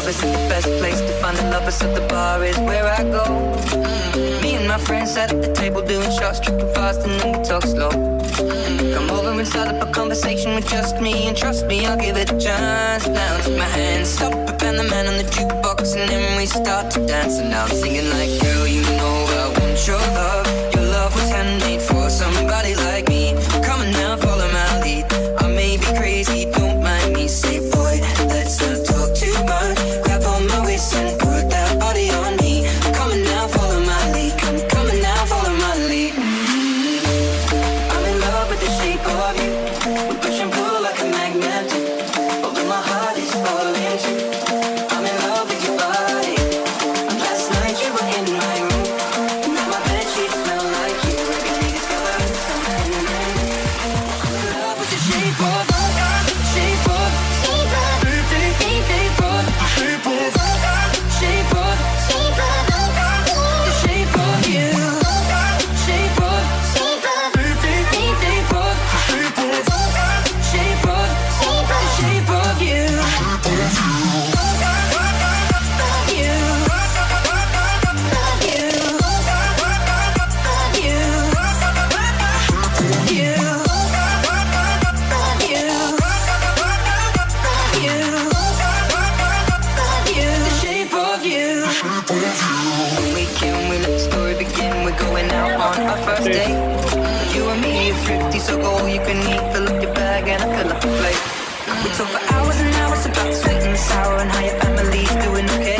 is the best place to find the lovers, so the bar is where I go. Me and my friends sat at the table doing shots, tripping fast, and then we talk slow. Come over and start up a conversation with just me, and trust me, I'll give it a chance. Now take my hand, stop it, and the man on the jukebox, and then we start to dance. And now I'm singing like, girl, you know I want your love. Your love was handmade for somebody like me. Come on now, follow my lead. I may be crazy, don't mind me. Say, boy, let's not talk too much. Grab on my waist and put that body on me. Come on now, follow my lead. Come on now, follow my lead. I'm in love with the shape of you. We push and pull like a magnet do. Although my heart is falling too. I'm in love with your body. Last night you were in my room. Now my bedsheets smell like you. Every day discovering something new. I'm in love with the shape of you. So go all you can eat, fill up your bag and I fill up the plate. We talk for hours and hours about the sweet and the sour and how your family's doing okay.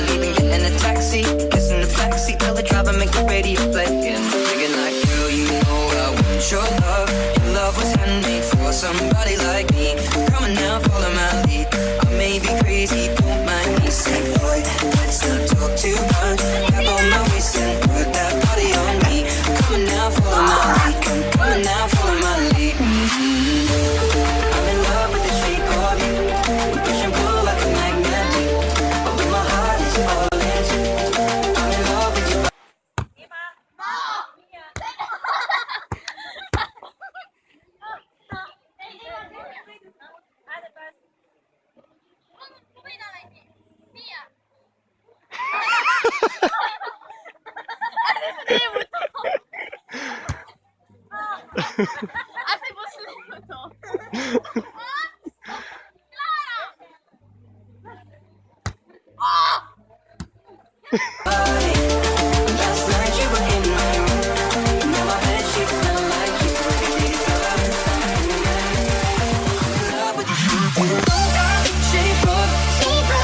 Leaving, getting a taxi, kissing the backseat, tell the driver make the radio play. And singing like, girl, you know I want your love. Your love was handmade for somebody like me. Come on now, follow my lead. I may be crazy, don't mind me. Say, boy, let's not talk too much. Grab on my waist and put that body on me. Come on now, follow my lead. Come on now, follow my lead. I'm in love with the shape of you. We push and pull like a magnet do. Although my heart is falling too. I'm in love with your 앞에 모습부터. Last night you were in my room. Now my bedsheets smell like you. Every day discovering something new. I'm in love with the shape of you. Shape of, shape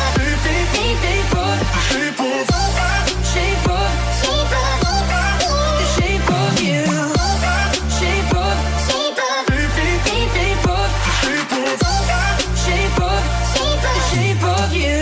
of, shape of, shape of, shape of, the shape of you. Shape of, shape of, shape of, shape of, the shape of you.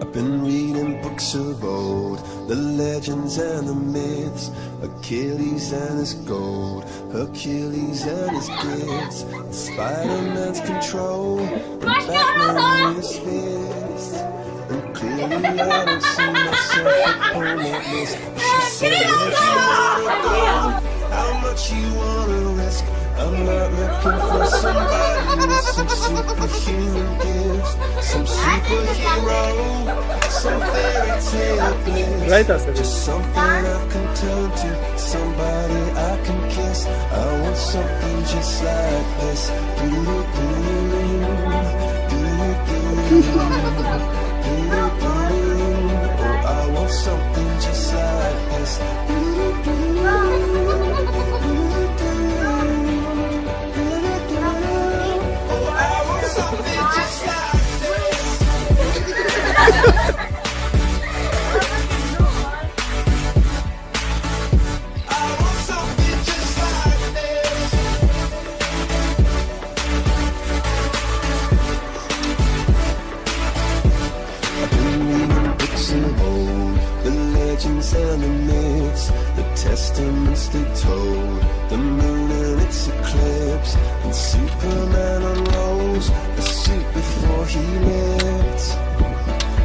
I've been reading books of old, the legends and the myths, Achilles and his gold, Hercules and his gifts, Spider-Man's control, and Batman with his fist. And clearly I don't see myself upon that list. She said, where'd you wanna go? How much you wanna risk? I'm not looking for somebody with some superhuman gifts, some superhero, some fairy tale bliss. Just something I can turn to, somebody I can kiss. I want something just like this. Oh, I want something just like this. I've been reading books of old, the the moon in its eclipse, and Superman unrolls a suit before he lived.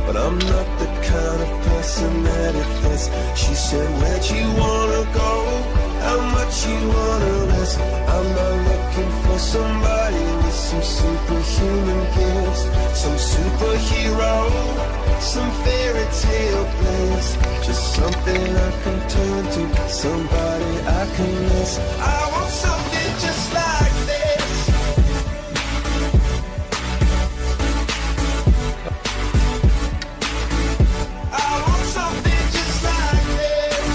But I'm not the kind of person that it fits. She said, where'd you wanna go? How much you wanna risk? I'm not looking for somebody with some superhuman gifts, some superhero, some fairy tale bliss. Just something I can turn to, somebody I can miss. I want something just like this. I want something just like this.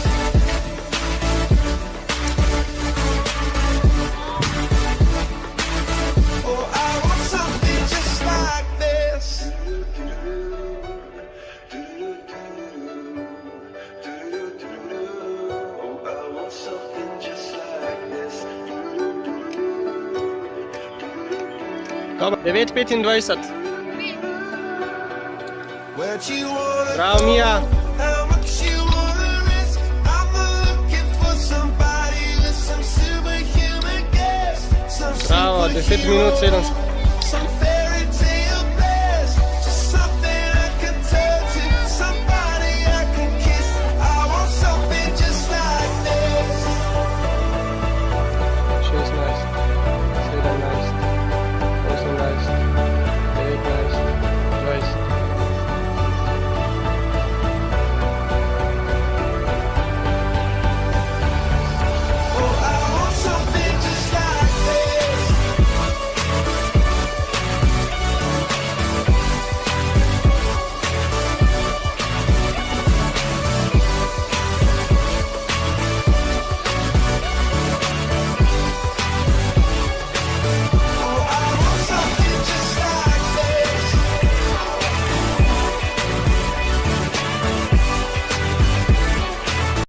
Oh, I want something just like this. Oh, I want something just like this. Dobra, 9:25. Where'd you wanna Brawo, Mia. How much you wanna risk? I'm looking for somebody with some superhuman gifts, some Brawo, 10 minut, 7. some